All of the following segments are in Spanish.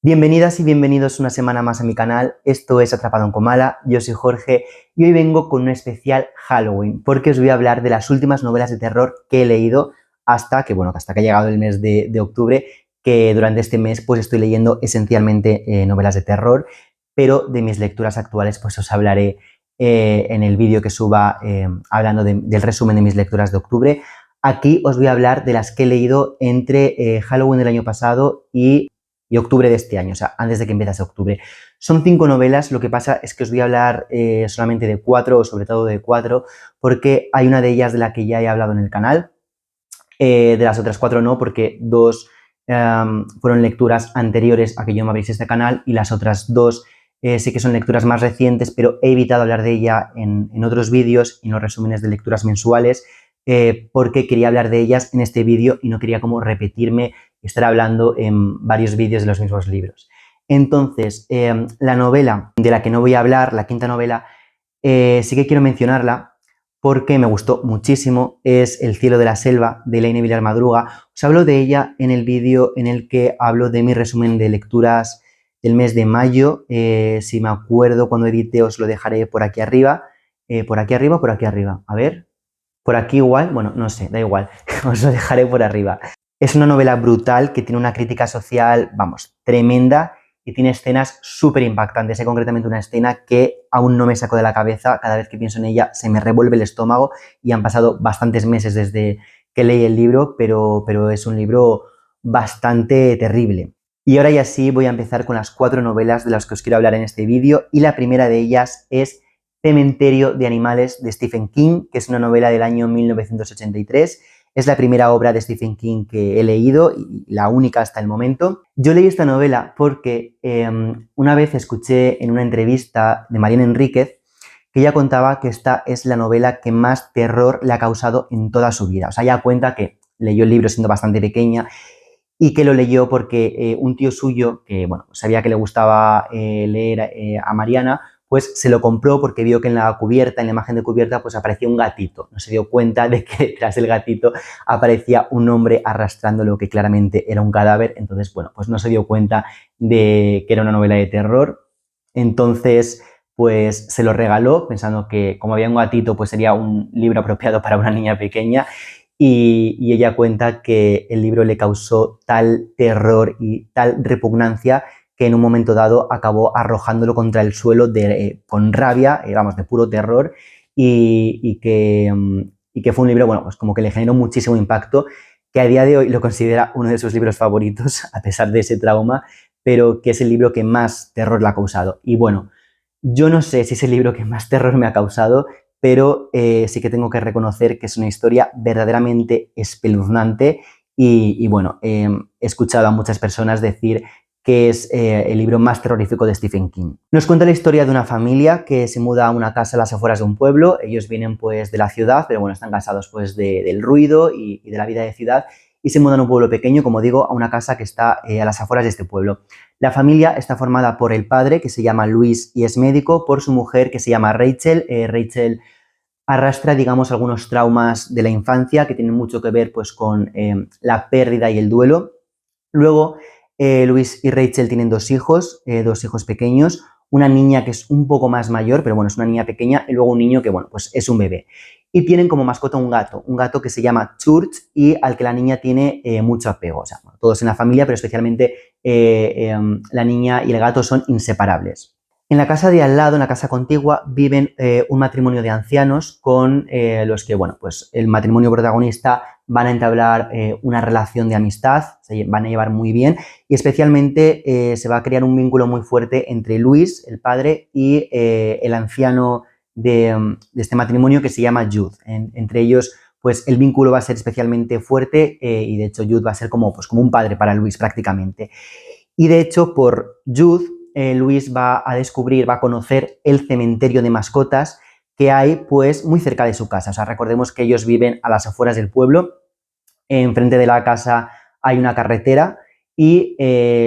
Bienvenidas y bienvenidos una semana más a mi canal. Esto es Atrapado en Comala, yo soy Jorge y hoy vengo con un especial Halloween porque os voy a hablar de las últimas novelas de terror que he leído hasta que ha llegado el mes de octubre, que durante este mes pues estoy leyendo esencialmente novelas de terror, pero de mis lecturas actuales pues os hablaré en el vídeo que suba hablando del resumen de mis lecturas de octubre. Aquí os voy a hablar de las que he leído entre Halloween del año pasado y octubre de este año, o sea, antes de que empezase octubre. Son 5 novelas, lo que pasa es que os voy a hablar solamente de 4, o sobre todo de 4, porque hay una de ellas de la que ya he hablado en el canal, de las otras 4 no, porque 2 fueron lecturas anteriores a que yo me abriese este canal y las otras 2 sí que son lecturas más recientes, pero he evitado hablar de ella en otros vídeos y en los resúmenes de lecturas mensuales, porque quería hablar de ellas en este vídeo y no quería como repetirme y estar hablando en varios vídeos de los mismos libros. Entonces, la novela de la que no voy a hablar, la quinta novela, sí que quiero mencionarla porque me gustó muchísimo, es El cielo de la selva, de Laine Vilar Madruga. Os hablo de ella en el vídeo en el que hablo de mi resumen de lecturas del mes de mayo. Si me acuerdo cuando edite os lo dejaré por aquí arriba. Por aquí arriba o por aquí arriba. A ver, por aquí igual, bueno, no sé, da igual, os lo dejaré por arriba. Es una novela brutal que tiene una crítica social, vamos, tremenda y tiene escenas súper impactantes. Hay concretamente una escena que aún no me saco de la cabeza, cada vez que pienso en ella se me revuelve el estómago y han pasado bastantes meses desde que leí el libro, pero es un libro bastante terrible. Y ahora ya sí voy a empezar con las 4 novelas de las que os quiero hablar en este vídeo y la primera de ellas es Cementerio de animales de Stephen King, que es una novela del año 1983. Es la primera obra de Stephen King que he leído y la única hasta el momento. Yo leí esta novela porque una vez escuché en una entrevista de Mariana Enríquez que ella contaba que esta es la novela que más terror le ha causado en toda su vida. O sea, ella cuenta que leyó el libro siendo bastante pequeña y que lo leyó porque un tío suyo, que bueno, sabía que le gustaba leer a Mariana, pues se lo compró porque vio que en la cubierta, en la imagen de cubierta, pues aparecía un gatito. No se dio cuenta de que detrás del gatito aparecía un hombre arrastrando lo que claramente era un cadáver. Entonces, bueno, pues no se dio cuenta de que era una novela de terror. Entonces, pues se lo regaló pensando que como había un gatito, pues sería un libro apropiado para una niña pequeña. Y ella cuenta que el libro le causó tal terror y tal repugnancia que en un momento dado acabó arrojándolo contra el suelo con rabia, vamos, de puro terror, y que fue un libro, bueno, pues como que le generó muchísimo impacto, que a día de hoy lo considera uno de sus libros favoritos, a pesar de ese trauma, pero que es el libro que más terror le ha causado. Y bueno, yo no sé si es el libro que más terror me ha causado, pero sí que tengo que reconocer que es una historia verdaderamente espeluznante y bueno, he escuchado a muchas personas decir que es el libro más terrorífico de Stephen King. Nos cuenta la historia de una familia que se muda a una casa a las afueras de un pueblo. Ellos vienen pues de la ciudad, pero bueno, están cansados pues del ruido y de la vida de ciudad y se mudan a un pueblo pequeño, como digo, a una casa que está a las afueras de este pueblo. La familia está formada por el padre, que se llama Luis y es médico, por su mujer, que se llama Rachel. Rachel arrastra, digamos, algunos traumas de la infancia que tienen mucho que ver pues con la pérdida y el duelo. Luego, Luis y Rachel tienen 2 hijos pequeños, una niña que es un poco más mayor, pero bueno, es una niña pequeña, y luego un niño que, bueno, pues es un bebé. Y tienen como mascota un gato que se llama Church y al que la niña tiene mucho apego. O sea, bueno, todos en la familia, pero especialmente la niña y el gato son inseparables. En la casa de al lado, en la casa contigua, viven un matrimonio de ancianos con los que, bueno, pues el matrimonio protagonista van a entablar una relación de amistad, se van a llevar muy bien y especialmente se va a crear un vínculo muy fuerte entre Luis, el padre, y el anciano de este matrimonio que se llama Jude. Entre ellos, pues el vínculo va a ser especialmente fuerte y de hecho Jude va a ser como un padre para Luis prácticamente. Y de hecho por Jude, Luis va a descubrir, va a conocer el cementerio de mascotas que hay pues muy cerca de su casa. O sea, recordemos que ellos viven a las afueras del pueblo, enfrente de la casa hay una carretera y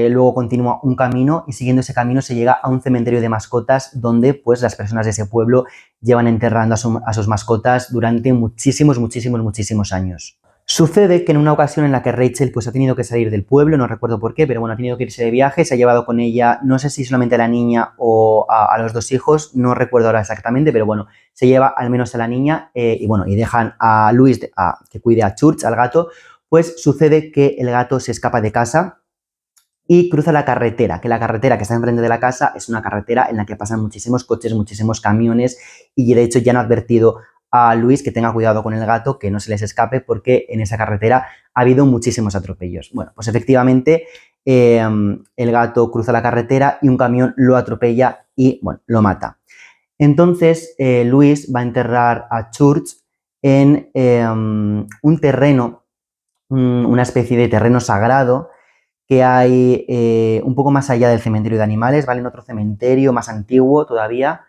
luego continúa un camino y siguiendo ese camino se llega a un cementerio de mascotas donde pues las personas de ese pueblo llevan enterrando a sus mascotas durante muchísimos años. Sucede que en una ocasión en la que Rachel pues ha tenido que salir del pueblo, no recuerdo por qué, pero bueno, ha tenido que irse de viaje, se ha llevado con ella, no sé si solamente a la niña o a los dos hijos, no recuerdo ahora exactamente, pero bueno, se lleva al menos a la niña y bueno, y dejan a Luis que cuide a Church, al gato, pues sucede que el gato se escapa de casa y cruza la carretera, que la carretera que está enfrente de la casa es una carretera en la que pasan muchísimos coches, muchísimos camiones y de hecho ya han advertido a Luis que tenga cuidado con el gato, que no se les escape porque en esa carretera ha habido muchísimos atropellos. Bueno, pues efectivamente el gato cruza la carretera y un camión lo atropella y, bueno, lo mata. Entonces Luis va a enterrar a Church en un terreno, una especie de terreno sagrado que hay un poco más allá del cementerio de animales, ¿vale? En otro cementerio más antiguo todavía,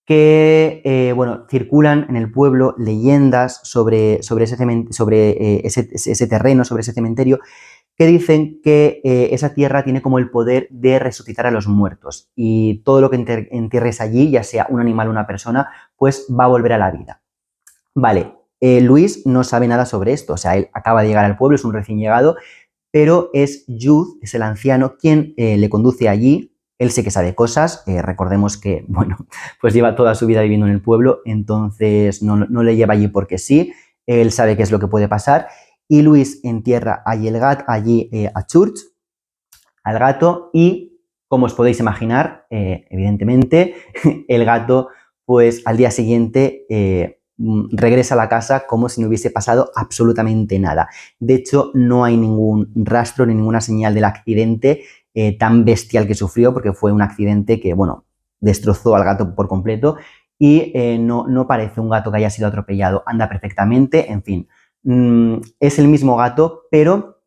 que, bueno, circulan en el pueblo leyendas sobre ese terreno, sobre ese cementerio, que dicen que esa tierra tiene como el poder de resucitar a los muertos y todo lo que entierres allí, ya sea un animal o una persona, pues va a volver a la vida. Vale, Luis no sabe nada sobre esto, o sea, él acaba de llegar al pueblo, es un recién llegado, pero es Youth, es el anciano, quien le conduce allí. Él sí que sabe cosas, recordemos que, bueno, pues lleva toda su vida viviendo en el pueblo, entonces no le lleva allí porque sí, él sabe qué es lo que puede pasar, y Luis entierra allí a Church, al gato, y como os podéis imaginar, evidentemente, el gato, pues al día siguiente regresa a la casa como si no hubiese pasado absolutamente nada. De hecho, no hay ningún rastro ni ninguna señal del accidente tan bestial que sufrió, porque fue un accidente que, bueno, destrozó al gato por completo y no parece un gato que haya sido atropellado. Anda perfectamente, en fin. Es el mismo gato, pero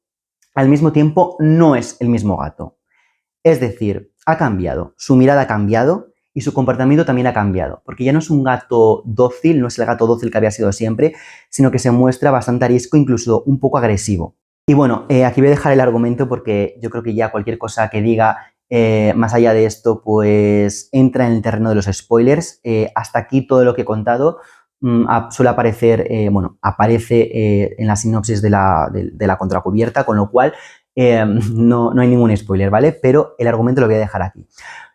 al mismo tiempo no es el mismo gato. Es decir, ha cambiado, su mirada ha cambiado y su comportamiento también ha cambiado, porque ya no es un gato dócil, no es el gato dócil que había sido siempre, sino que se muestra bastante arisco, incluso un poco agresivo. Y bueno, aquí voy a dejar el argumento porque yo creo que ya cualquier cosa que diga más allá de esto, pues entra en el terreno de los spoilers. Hasta aquí todo lo que he contado suele aparecer, bueno, aparece en la sinopsis de la contracubierta, con lo cual no hay ningún spoiler, ¿vale? Pero el argumento lo voy a dejar aquí.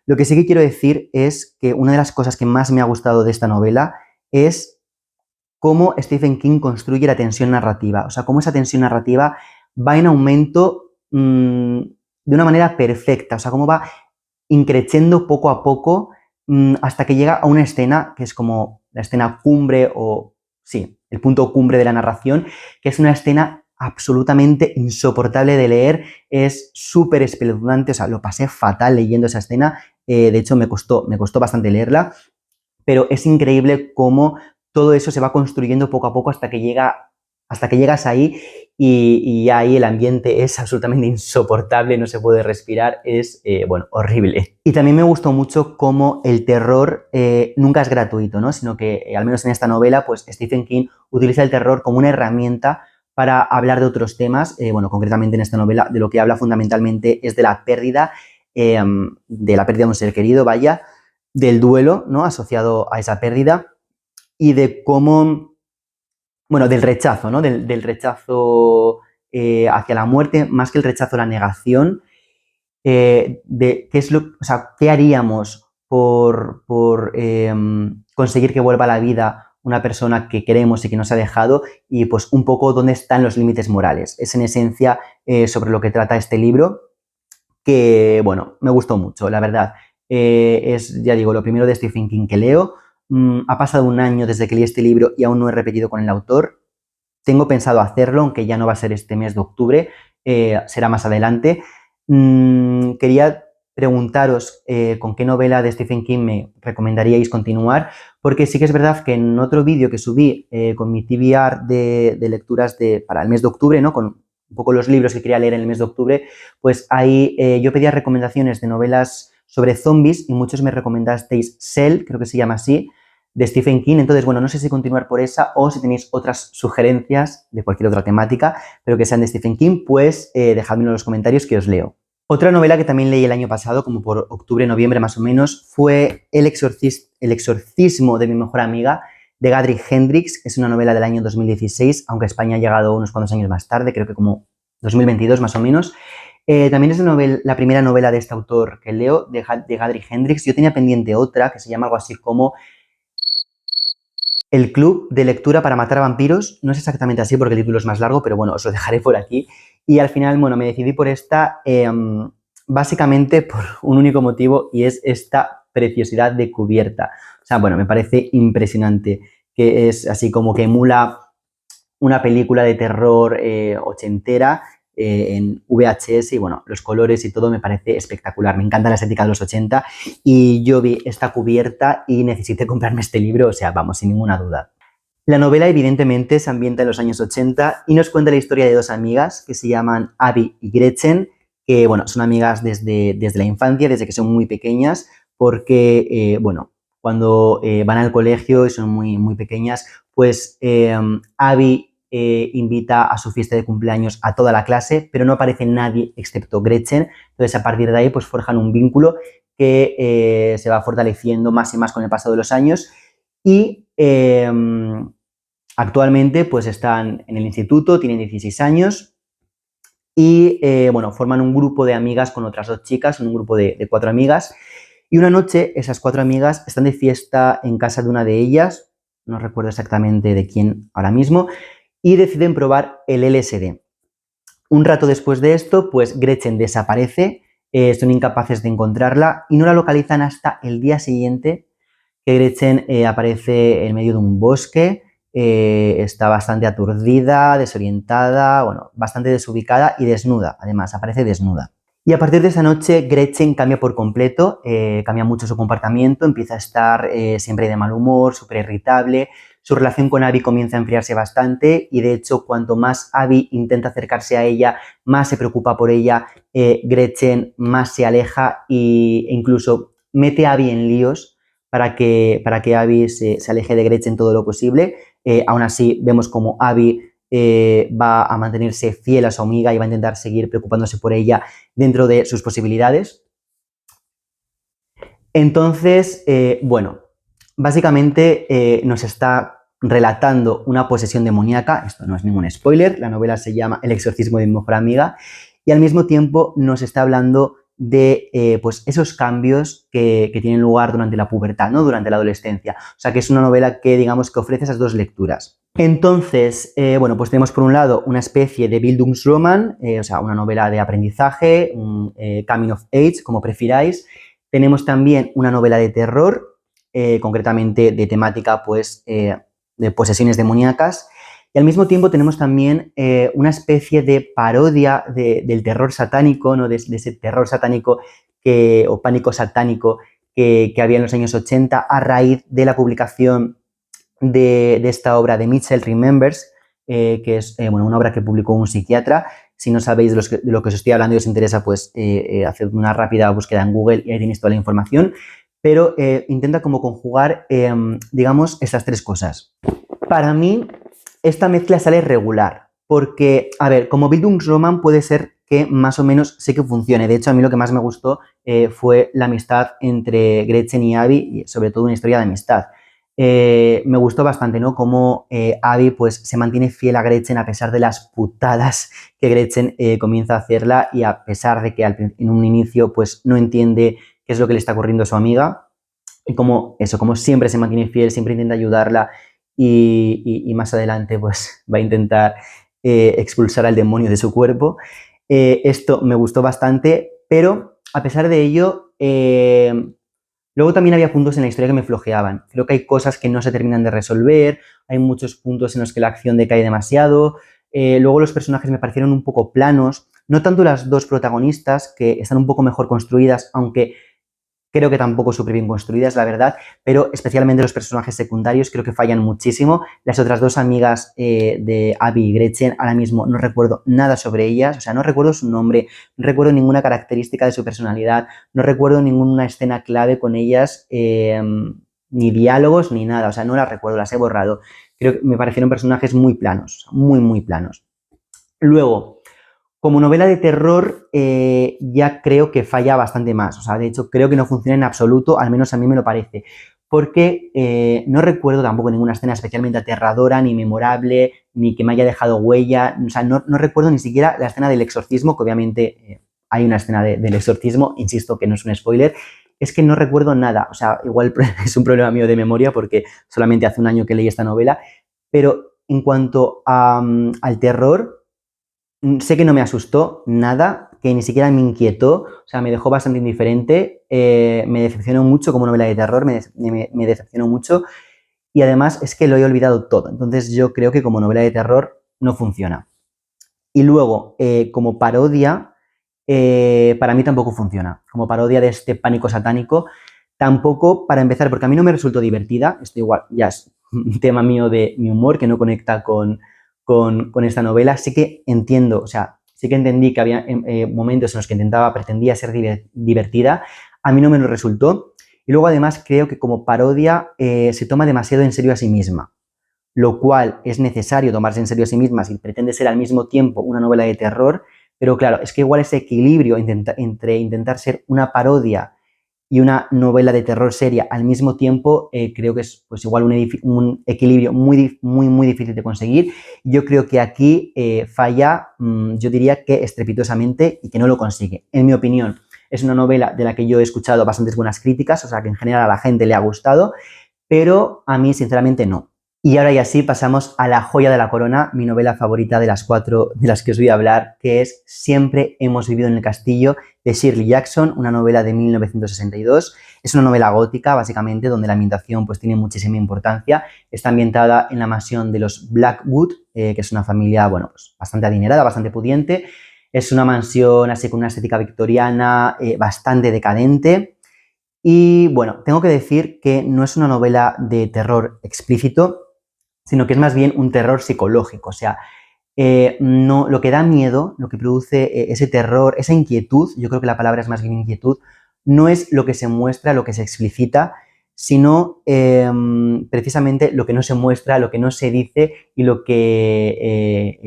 Lo que sí que quiero decir es que una de las cosas que más me ha gustado de esta novela es cómo Stephen King construye la tensión narrativa. O sea, cómo esa tensión narrativa va en aumento de una manera perfecta. O sea, cómo va increciendo poco a poco hasta que llega a una escena que es como la escena cumbre o, sí, el punto cumbre de la narración, que es una escena absolutamente insoportable de leer, es súper espeluznante, o sea, lo pasé fatal leyendo esa escena, de hecho me costó bastante leerla, pero es increíble cómo todo eso se va construyendo poco a poco hasta que llegas ahí y ahí el ambiente es absolutamente insoportable, no se puede respirar, es, bueno, horrible. Y también me gustó mucho cómo el terror nunca es gratuito, ¿no? Sino que, al menos en esta novela, pues Stephen King utiliza el terror como una herramienta para hablar de otros temas, bueno, concretamente en esta novela, de lo que habla fundamentalmente es de la pérdida de un ser querido, vaya, del duelo, ¿no? Asociado a esa pérdida y de cómo, bueno, del rechazo, ¿no? Del rechazo hacia la muerte, más que el rechazo, la negación, de qué es lo, o sea, qué haríamos por conseguir que vuelva a la vida una persona que queremos y que nos ha dejado y pues un poco dónde están los límites morales. Es en esencia sobre lo que trata este libro que, bueno, me gustó mucho, la verdad. Es, ya digo, lo primero de Stephen King que leo. Ha pasado un año desde que leí este libro y aún no he repetido con el autor. Tengo pensado hacerlo, aunque ya no va a ser este mes de octubre, será más adelante. Quería preguntaros con qué novela de Stephen King me recomendaríais continuar, porque sí que es verdad que en otro vídeo que subí con mi TBR de lecturas para el mes de octubre, ¿no? Con un poco los libros que quería leer en el mes de octubre, pues ahí yo pedía recomendaciones de novelas sobre zombies y muchos me recomendasteis Cell, creo que se llama así, de Stephen King. Entonces, bueno, no sé si continuar por esa o si tenéis otras sugerencias de cualquier otra temática, pero que sean de Stephen King, pues dejadmelo en los comentarios que os leo. Otra novela que también leí el año pasado, como por octubre, noviembre más o menos, fue El exorcismo de mi mejor amiga, de Gadri Hendrix. Es una novela del año 2016, aunque España ha llegado unos cuantos años más tarde, creo que como 2022 más o menos. También es la primera novela de este autor que leo, de Gadri Hendrix. Yo tenía pendiente otra que se llama algo así como El Club de Lectura para Matar a Vampiros. No es exactamente así porque el título es más largo, pero bueno, os lo dejaré por aquí. Y al final, bueno, me decidí por esta básicamente por un único motivo, y es esta preciosidad de cubierta. O sea, bueno, me parece impresionante, que es así como que emula una película de terror ochentera en VHS, y bueno, los colores y todo me parece espectacular. Me encanta la estética de los 80 y yo vi esta cubierta y necesité comprarme este libro, o sea, vamos, sin ninguna duda. La novela evidentemente se ambienta en los años 80 y nos cuenta la historia de dos amigas que se llaman Abby y Gretchen, que bueno, son amigas desde la infancia, desde que son muy pequeñas, porque bueno, cuando van al colegio y son muy pequeñas, pues Abby invita a su fiesta de cumpleaños a toda la clase, pero no aparece nadie excepto Gretchen. Entonces, a partir de ahí, pues forjan un vínculo que se va fortaleciendo más y más con el paso de los años. Y actualmente, pues están en el instituto, tienen 16 años y, bueno, forman un grupo de amigas con otras dos chicas, un grupo de 4 amigas. Y una noche, esas 4 amigas están de fiesta en casa de una de ellas, no recuerdo exactamente de quién ahora mismo, y deciden probar el LSD. Un rato después de esto, pues Gretchen desaparece, son incapaces de encontrarla y no la localizan hasta el día siguiente, que Gretchen aparece en medio de un bosque, está bastante aturdida, desorientada, bueno, bastante desubicada y desnuda, además, aparece desnuda. Y a partir de esa noche, Gretchen cambia por completo, cambia mucho su comportamiento, empieza a estar siempre de mal humor, súper irritable. Su relación con Abby comienza a enfriarse bastante y, de hecho, cuanto más Abby intenta acercarse a ella, más se preocupa por ella, Gretchen más se aleja e incluso mete a Abby en líos para que Abby se aleje de Gretchen todo lo posible. Aún así, vemos como Abby va a mantenerse fiel a su amiga y va a intentar seguir preocupándose por ella dentro de sus posibilidades. Entonces, bueno, básicamente nos está relatando una posesión demoníaca. Esto no es ningún spoiler, la novela se llama El exorcismo de mi mejor amiga, y al mismo tiempo nos está hablando de pues esos cambios que tienen lugar durante la pubertad, ¿no? Durante la adolescencia. O sea, que es una novela que, digamos, que ofrece esas dos lecturas. Entonces, bueno, pues tenemos por un lado una especie de Bildungsroman, o sea, una novela de aprendizaje, un coming of age, como prefiráis. Tenemos también una novela de terror, concretamente de temática, pues, de posesiones demoníacas. Y al mismo tiempo tenemos también una especie de parodia del terror satánico, ¿no? De ese terror satánico o pánico satánico que había en los años 80 a raíz de la publicación de esta obra de Mitchell Remembers, que es bueno, una obra que publicó un psiquiatra. Si no sabéis de lo que os estoy hablando y os interesa, pues haced una rápida búsqueda en Google y ahí tenéis toda la información. Pero intenta como conjugar, digamos, estas tres cosas. Para mí, esta mezcla sale regular, porque, a ver, como Bildungsroman puede ser que más o menos sé que funcione. De hecho, a mí lo que más me gustó fue la amistad entre Gretchen y Abby, y sobre todo una historia de amistad. Me gustó bastante, ¿no? Cómo Abby pues se mantiene fiel a Gretchen a pesar de las putadas que Gretchen comienza a hacerla, y a pesar de que en un inicio pues no entiende qué es lo que le está ocurriendo a su amiga, y como siempre se mantiene fiel, siempre intenta ayudarla, y más adelante pues va a intentar expulsar al demonio de su cuerpo. Esto me gustó bastante, pero a pesar de ello, luego también había puntos en la historia que me flojeaban. Creo que hay cosas que no se terminan de resolver, hay muchos puntos en los que la acción decae demasiado. Luego los personajes me parecieron un poco planos, no tanto las dos protagonistas, que están un poco mejor construidas, aunque creo que tampoco súper bien construidas, la verdad, pero especialmente los personajes secundarios creo que fallan muchísimo. Las otras dos amigas de Abby y Gretchen, ahora mismo no recuerdo nada sobre ellas, o sea, no recuerdo su nombre, no recuerdo ninguna característica de su personalidad, no recuerdo ninguna escena clave con ellas, ni diálogos, ni nada, o sea, no las recuerdo, las he borrado. Creo que me parecieron personajes muy planos, muy planos. Luego, como novela de terror, ya creo que falla bastante más. O sea, de hecho, creo que no funciona en absoluto, al menos a mí me lo parece. porque no recuerdo tampoco ninguna escena especialmente aterradora, ni memorable, ni que me haya dejado huella. O sea, no recuerdo ni siquiera la escena del exorcismo, que obviamente hay una escena del exorcismo, insisto que no es un spoiler. Es que no recuerdo nada. O sea, igual es un problema mío de memoria porque solamente hace un año que leí esta novela, pero en cuanto al terror, sé que no me asustó nada, que ni siquiera me inquietó, o sea, me dejó bastante indiferente, me decepcionó mucho como novela de terror, me decepcionó mucho y además es que lo he olvidado todo, entonces yo creo que como novela de terror no funciona. Y luego, como parodia, para mí tampoco funciona, como parodia de este pánico satánico, tampoco para empezar, porque a mí no me resultó divertida, esto igual ya es un tema mío de mi humor que no conecta con esta novela. Sí que entiendo, o sea, sí que entendí que había momentos en los que pretendía ser divertida, a mí no me lo resultó. Y luego además creo que como parodia se toma demasiado en serio a sí misma, lo cual es necesario tomarse en serio a sí misma si pretende ser al mismo tiempo una novela de terror, pero claro, es que igual ese equilibrio entre intentar ser una parodia y una novela de terror seria al mismo tiempo, creo que es pues igual un equilibrio muy difícil de conseguir. Yo creo que aquí falla, yo diría que estrepitosamente y que no lo consigue. En mi opinión, es una novela de la que yo he escuchado bastantes buenas críticas, o sea que en general a la gente le ha gustado, pero a mí sinceramente no. Y ahora ya sí pasamos a la joya de la corona, mi novela favorita de las 4 de las que os voy a hablar, que es Siempre hemos vivido en el castillo, de Shirley Jackson, una novela de 1962. Es una novela gótica, básicamente, donde la ambientación pues, tiene muchísima importancia. Está ambientada en la mansión de los Blackwood, que es una familia, bueno, pues, bastante adinerada, bastante pudiente. Es una mansión así con una estética victoriana, bastante decadente. Y bueno, tengo que decir que no es una novela de terror explícito, sino que es más bien un terror psicológico. O sea, no, lo que da miedo, lo que produce ese terror, esa inquietud, yo creo que la palabra es más bien inquietud, no es lo que se muestra, lo que se explicita, sino precisamente lo que no se muestra, lo que no se dice y lo que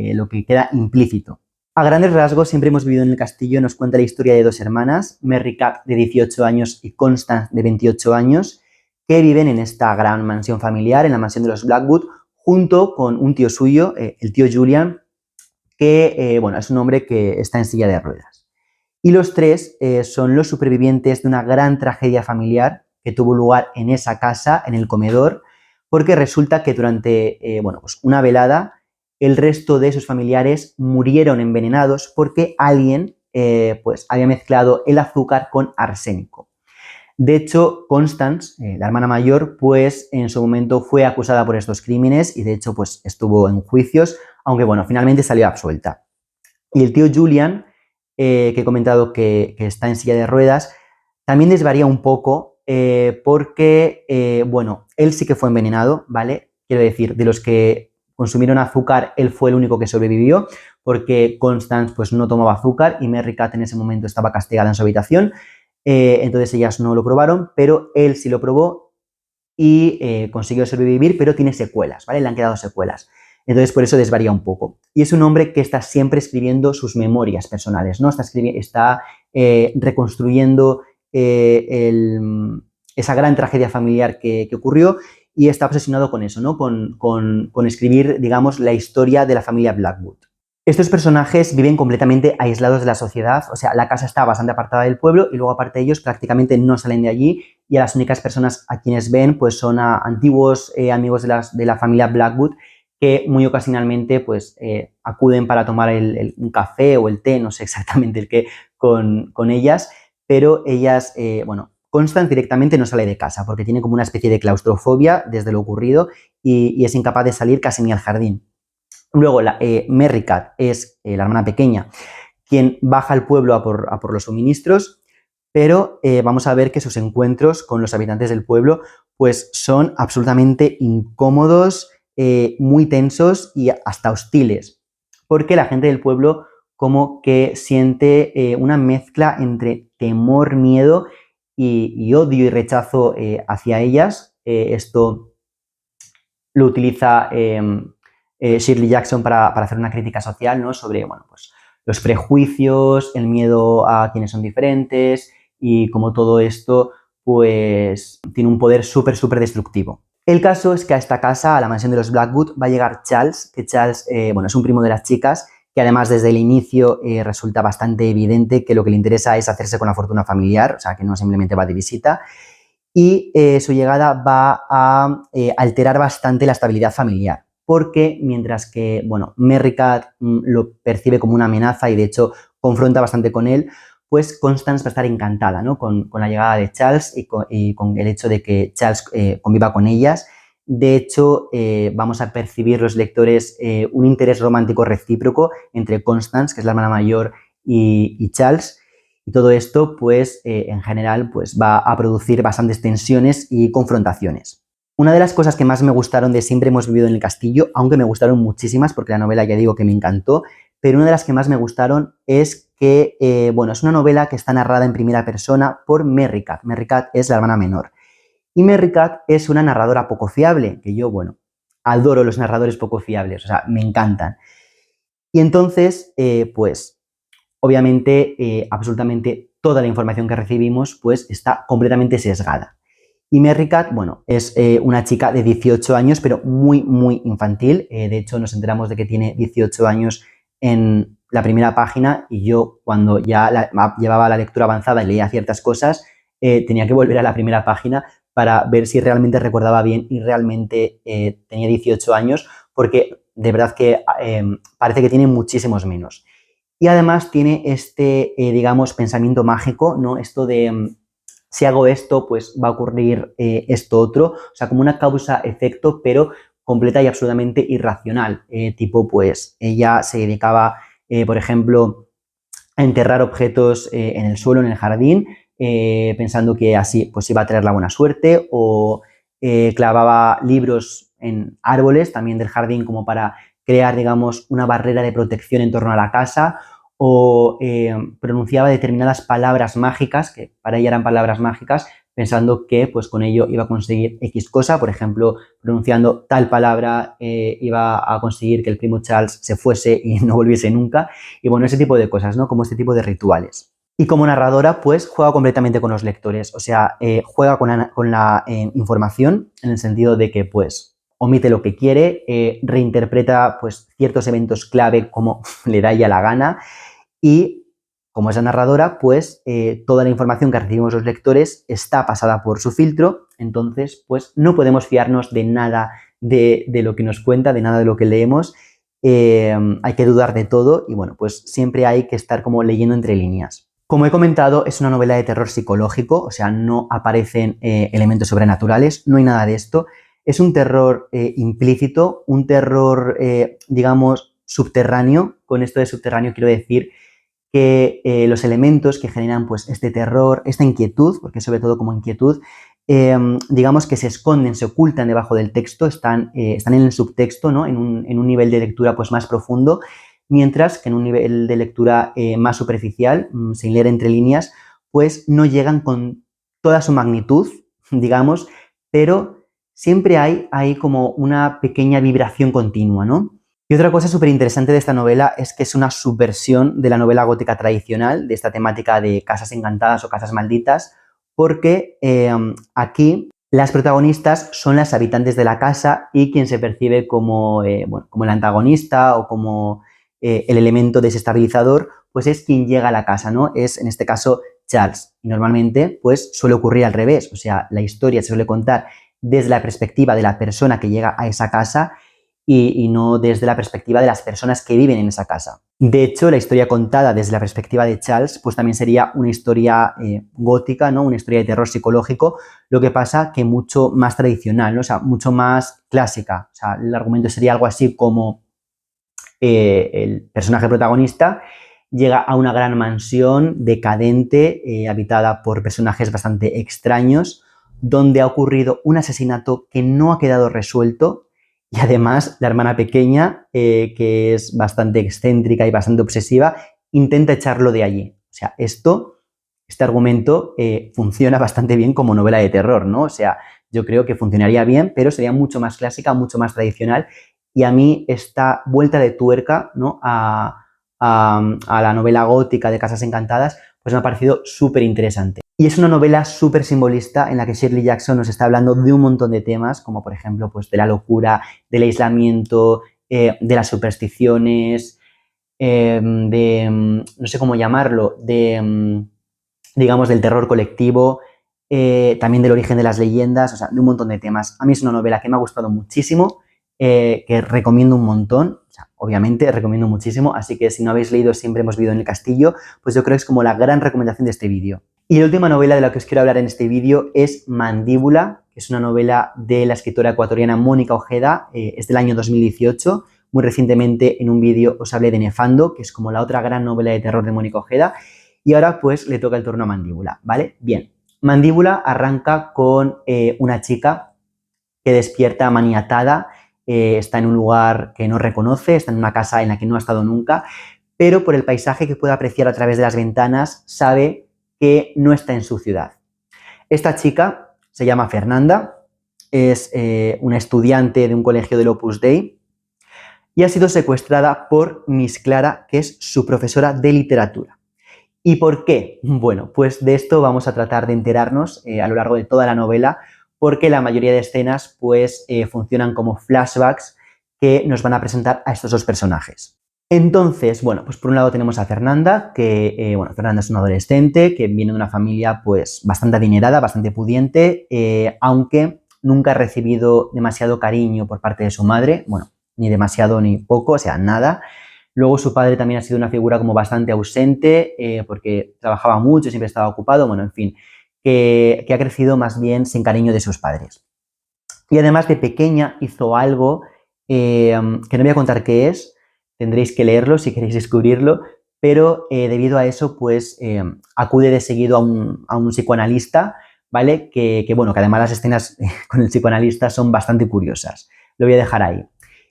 queda implícito. A grandes rasgos, Siempre hemos vivido en el castillo nos cuenta la historia de dos hermanas, Mary Cat de 18 años y Constance de 28 años, que viven en esta gran mansión familiar, en la mansión de los Blackwood, junto con un tío suyo, el tío Julian, que bueno, es un hombre que está en silla de ruedas. Y los tres son los supervivientes de una gran tragedia familiar que tuvo lugar en esa casa, en el comedor, porque resulta que durante bueno, pues una velada el resto de sus familiares murieron envenenados porque alguien pues había mezclado el azúcar con arsénico. De hecho, Constance, la hermana mayor, pues en su momento fue acusada por estos crímenes y de hecho pues estuvo en juicios, aunque bueno, finalmente salió absuelta. Y el tío Julian, que he comentado que está en silla de ruedas, también desvaría un poco porque, bueno, él sí que fue envenenado, ¿vale? Quiero decir, de los que consumieron azúcar, él fue el único que sobrevivió porque Constance pues no tomaba azúcar y Mary Cat en ese momento estaba castigada en su habitación. Entonces ellas no lo probaron, pero él sí lo probó y consiguió sobrevivir, pero tiene secuelas, ¿vale? Le han quedado secuelas. Entonces por eso desvaría un poco. Y es un hombre que está siempre escribiendo sus memorias personales, ¿no? Está reconstruyendo esa gran tragedia familiar que ocurrió y está obsesionado con eso, ¿no? Con escribir, digamos, la historia de la familia Blackwood. Estos personajes viven completamente aislados de la sociedad, o sea, la casa está bastante apartada del pueblo y luego aparte de ellos prácticamente no salen de allí y a las únicas personas a quienes ven pues son a antiguos amigos de la familia Blackwood que muy ocasionalmente pues acuden para tomar un café o el té, no sé exactamente el qué, con ellas, pero ellas, bueno, Constance directamente no sale de casa porque tiene como una especie de claustrofobia desde lo ocurrido y es incapaz de salir casi ni al jardín. Luego, Mary Cat es la hermana pequeña, quien baja al pueblo a por los suministros, pero vamos a ver que sus encuentros con los habitantes del pueblo pues son absolutamente incómodos, muy tensos y hasta hostiles, porque la gente del pueblo como que siente una mezcla entre temor, miedo y odio y rechazo hacia ellas. Esto lo utiliza Shirley Jackson para hacer una crítica social, ¿no? Sobre, bueno, pues los prejuicios, el miedo a quienes son diferentes y cómo todo esto pues tiene un poder súper destructivo. El caso es que a esta casa, a la mansión de los Blackwood, va a llegar Charles, que Charles, es un primo de las chicas, que además desde el inicio resulta bastante evidente que lo que le interesa es hacerse con la fortuna familiar, o sea, que no simplemente va de visita, y su llegada va a alterar bastante la estabilidad familiar, porque mientras que, Merricat lo percibe como una amenaza y de hecho confronta bastante con él, pues Constance va a estar encantada, ¿no? con la llegada de Charles y con el hecho de que Charles conviva con ellas. De hecho, vamos a percibir los lectores un interés romántico recíproco entre Constance, que es la hermana mayor, y Charles. Y todo esto, pues, en general, pues, va a producir bastantes tensiones y confrontaciones. Una de las cosas que más me gustaron de Siempre hemos vivido en el castillo, aunque me gustaron muchísimas, porque la novela ya digo que me encantó, pero una de las que más me gustaron es que, es una novela que está narrada en primera persona por Merricat. Merricat es la hermana menor. Y Merricat es una narradora poco fiable, que yo, adoro los narradores poco fiables, o sea, me encantan. Y entonces, obviamente, absolutamente toda la información que recibimos, pues, está completamente sesgada. Y Merricat, es una chica de 18 años, pero muy infantil. De hecho, nos enteramos de que tiene 18 años en la primera página y yo, cuando ya llevaba la lectura avanzada y leía ciertas cosas, tenía que volver a la primera página para ver si realmente recordaba bien y realmente tenía 18 años, porque de verdad que parece que tiene muchísimos menos. Y además tiene este, pensamiento mágico, ¿no? Esto de si hago esto, pues va a ocurrir esto otro. O sea, como una causa-efecto, pero completa y absolutamente irracional. Pues ella se dedicaba, por ejemplo, a enterrar objetos en el suelo, en el jardín, pensando que así pues iba a traer la buena suerte, o clavaba libros en árboles también del jardín como para crear, una barrera de protección en torno a la casa, o pronunciaba determinadas palabras mágicas, que para ella eran palabras mágicas, pensando que pues con ello iba a conseguir X cosa. Por ejemplo, pronunciando tal palabra iba a conseguir que el primo Charles se fuese y no volviese nunca. Y ese tipo de cosas, ¿no? Como este tipo de rituales. Y como narradora, pues juega completamente con los lectores, o sea, juega con la información en el sentido de que, pues, omite lo que quiere, reinterpreta, pues, ciertos eventos clave como le da ella la gana y, como es la narradora, pues, toda la información que recibimos los lectores está pasada por su filtro, entonces, pues, no podemos fiarnos de nada de lo que nos cuenta, de nada de lo que leemos. Hay que dudar de todo y, pues siempre hay que estar como leyendo entre líneas. Como he comentado, es una novela de terror psicológico, o sea, no aparecen elementos sobrenaturales, no hay nada de esto. Es un terror implícito, un terror, subterráneo. Con esto de subterráneo quiero decir que los elementos que generan pues este terror, esta inquietud, porque sobre todo como inquietud, que se esconden, se ocultan debajo del texto, están en el subtexto, ¿no? En un nivel de lectura pues más profundo, mientras que en un nivel de lectura más superficial, sin leer entre líneas, pues no llegan con toda su magnitud, pero siempre hay como una pequeña vibración continua, ¿no? Y otra cosa súper interesante de esta novela es que es una subversión de la novela gótica tradicional, de esta temática de casas encantadas o casas malditas, porque aquí las protagonistas son las habitantes de la casa y quien se percibe como, como el antagonista o como el elemento desestabilizador, pues es quien llega a la casa, ¿no? Es, en este caso, Charles. Y normalmente, pues, suele ocurrir al revés. O sea, la historia se suele contar desde la perspectiva de la persona que llega a esa casa y no desde la perspectiva de las personas que viven en esa casa. De hecho, la historia contada desde la perspectiva de Charles, pues también sería una historia gótica, ¿no? Una historia de terror psicológico, lo que pasa que mucho más tradicional, ¿no? O sea, mucho más clásica. O sea, el argumento sería algo así como el personaje protagonista llega a una gran mansión decadente, habitada por personajes bastante extraños, donde ha ocurrido un asesinato que no ha quedado resuelto. Y además, la hermana pequeña, que es bastante excéntrica y bastante obsesiva, intenta echarlo de allí. O sea, este argumento funciona bastante bien como novela de terror, ¿no? O sea, yo creo que funcionaría bien, pero sería mucho más clásica, mucho más tradicional. Y a mí esta vuelta de tuerca, ¿no? a la novela gótica de Casas Encantadas, pues me ha parecido súper interesante. Y es una novela súper simbolista en la que Shirley Jackson nos está hablando de un montón de temas, como por ejemplo pues de la locura, del aislamiento, de las supersticiones, no sé cómo llamarlo, digamos, del terror colectivo, también del origen de las leyendas, o sea, de un montón de temas. A mí es una novela que me ha gustado muchísimo, que recomiendo un montón, o sea, obviamente recomiendo muchísimo, así que si no habéis leído Siempre hemos vivido en el castillo, pues yo creo que es como la gran recomendación de este vídeo. Y la última novela de la que os quiero hablar en este vídeo es Mandíbula, que es una novela de la escritora ecuatoriana Mónica Ojeda, es del año 2018. Muy recientemente en un vídeo os hablé de Nefando, que es como la otra gran novela de terror de Mónica Ojeda, y ahora pues le toca el turno a Mandíbula, ¿vale? Bien, Mandíbula arranca con una chica que despierta maniatada, está en un lugar que no reconoce, está en una casa en la que no ha estado nunca, pero por el paisaje que puede apreciar a través de las ventanas sabe que no está en su ciudad. Esta chica se llama Fernanda, es una estudiante de un colegio del Opus Dei y ha sido secuestrada por Miss Clara, que es su profesora de literatura. ¿Y por qué? Bueno, pues de esto vamos a tratar de enterarnos a lo largo de toda la novela, porque la mayoría de escenas pues funcionan como flashbacks que nos van a presentar a estos dos personajes. Entonces, bueno, pues por un lado tenemos a Fernanda, que, bueno, Fernanda es una adolescente que viene de una familia pues bastante adinerada, bastante pudiente, aunque nunca ha recibido demasiado cariño por parte de su madre, bueno, ni demasiado ni poco, o sea, nada. Luego su padre también ha sido una figura como bastante ausente, porque trabajaba mucho, siempre estaba ocupado, bueno, en fin, que ha crecido más bien sin cariño de sus padres. Y además de pequeña hizo algo que no voy a contar qué es, tendréis que leerlo si queréis descubrirlo, pero debido a eso, pues acude de seguido a un psicoanalista, ¿vale? Bueno, que además las escenas con el psicoanalista son bastante curiosas. Lo voy a dejar ahí.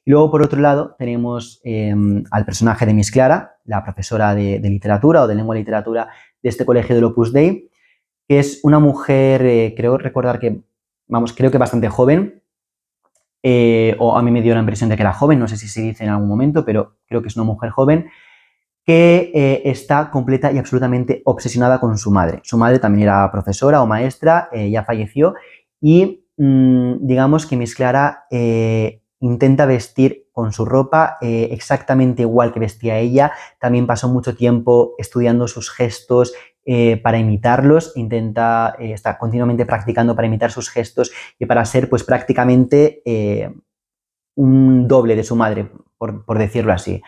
Y luego, por otro lado, tenemos al personaje de Miss Clara, la profesora de literatura o de lengua y literatura de este colegio del Opus Dei, que es una mujer, creo recordar que, vamos, creo que bastante joven, o a mí me dio la impresión de que era joven, no sé si se dice en algún momento, pero creo que es una mujer joven, que está completa y absolutamente obsesionada con su madre. Su madre también era profesora o maestra, ya falleció, y digamos que Miss Clara intenta vestir con su ropa exactamente igual que vestía ella. También pasó mucho tiempo estudiando sus gestos para imitarlos, está continuamente practicando para imitar sus gestos y para ser pues prácticamente un doble de su madre, por decirlo así.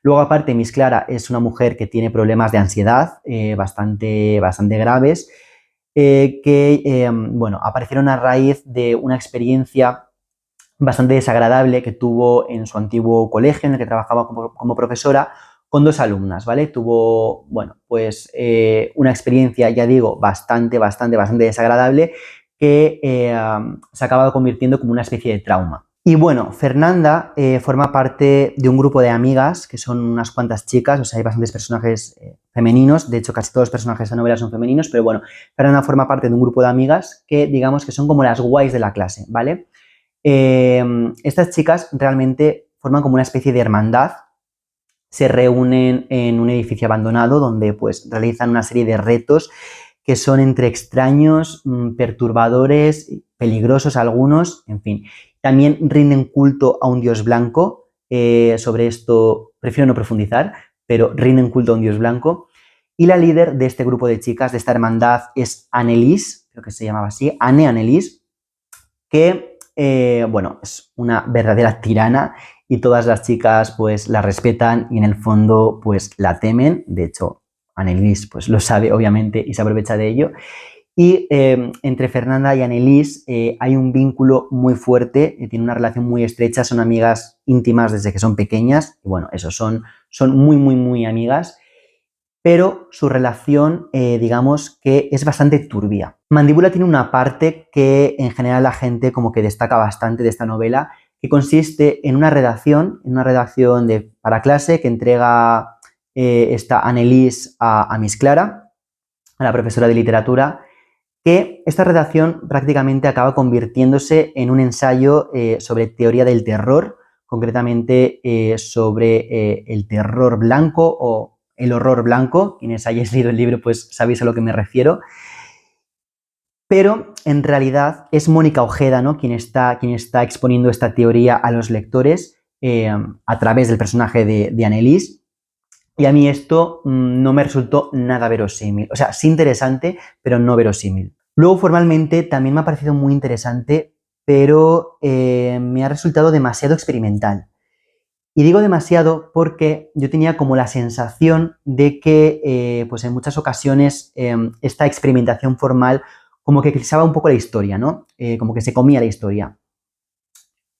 Luego, aparte, Miss Clara es una mujer que tiene problemas de ansiedad bastante graves, bueno, aparecieron a raíz de una experiencia bastante desagradable que tuvo en su antiguo colegio en el que trabajaba como profesora con dos alumnas, ¿vale? Tuvo, bueno, pues una experiencia, ya digo, bastante desagradable que se ha acabado convirtiendo como una especie de trauma. Y bueno, Fernanda forma parte de un grupo de amigas, que son unas cuantas chicas, o sea, hay bastantes personajes femeninos, de hecho casi todos los personajes de esta novela son femeninos, pero bueno, Fernanda forma parte de un grupo de amigas que digamos que son como las guays de la clase, ¿vale? Estas chicas realmente forman como una especie de hermandad, se reúnen en un edificio abandonado donde pues realizan una serie de retos que son entre extraños, perturbadores, peligrosos algunos, en fin. También rinden culto a un dios blanco, sobre esto prefiero no profundizar, pero rinden culto a un dios blanco. Y la líder de este grupo de chicas, de esta hermandad, es Annelies, creo que se llamaba así, Annelies, que, bueno, es una verdadera tirana y todas las chicas pues la respetan y en el fondo pues la temen. De hecho, Annelies pues lo sabe obviamente y se aprovecha de ello. Y entre Fernanda y Annelies hay un vínculo muy fuerte, tienen una relación muy estrecha, son amigas íntimas desde que son pequeñas, y bueno, eso, son muy amigas, pero su relación, digamos que es bastante turbia. Mandíbula tiene una parte que en general la gente como que destaca bastante de esta novela, que consiste en una redacción para clase que entrega esta Annelies a Miss Clara, a la profesora de literatura, que esta redacción prácticamente acaba convirtiéndose en un ensayo sobre teoría del terror, concretamente sobre el terror blanco o el horror blanco. Quienes hayáis leído el libro pues sabéis a lo que me refiero. Pero en realidad es Mónica Ojeda, ¿no?, quien está exponiendo esta teoría a los lectores a través del personaje de Anneliese. Y a mí esto no me resultó nada verosímil. O sea, sí interesante, pero no verosímil. Luego, formalmente, también me ha parecido muy interesante, pero me ha resultado demasiado experimental. Y digo demasiado porque yo tenía como la sensación de que, pues en muchas ocasiones, esta experimentación formal como que eclipsaba un poco la historia, ¿no? Como que se comía la historia.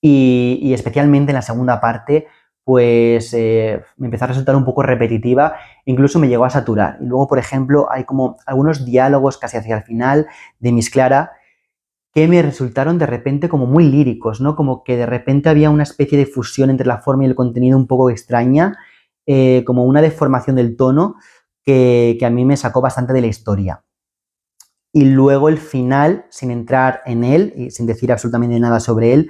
Y especialmente en la segunda parte, pues me empezó a resultar un poco repetitiva, incluso me llegó a saturar. Y luego, por ejemplo, hay como algunos diálogos casi hacia el final de Miss Clara que me resultaron de repente como muy líricos, ¿no? Como que de repente había una especie de fusión entre la forma y el contenido un poco extraña, como una deformación del tono que a mí me sacó bastante de la historia. Y luego el final, sin entrar en él y sin decir absolutamente nada sobre él,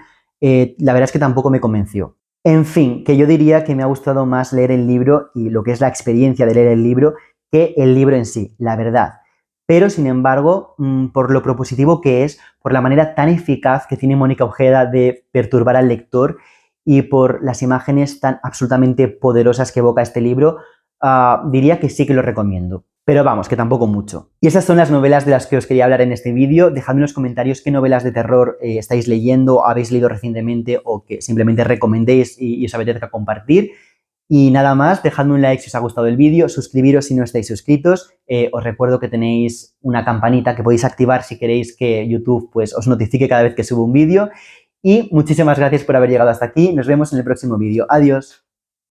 la verdad es que tampoco me convenció. En fin, que yo diría que me ha gustado más leer el libro y lo que es la experiencia de leer el libro que el libro en sí, la verdad. Pero, sin embargo, por lo propositivo que es, por la manera tan eficaz que tiene Mónica Ojeda de perturbar al lector y por las imágenes tan absolutamente poderosas que evoca este libro, diría que sí que lo recomiendo. Pero vamos, que tampoco mucho. Y esas son las novelas de las que os quería hablar en este vídeo. Dejadme en los comentarios qué novelas de terror estáis leyendo, habéis leído recientemente o que simplemente recomendéis y os apetezca compartir. Y nada más, dejadme un like si os ha gustado el vídeo, suscribiros si no estáis suscritos. Os recuerdo que tenéis una campanita que podéis activar si queréis que YouTube pues, os notifique cada vez que subo un vídeo. Y muchísimas gracias por haber llegado hasta aquí. Nos vemos en el próximo vídeo. Adiós.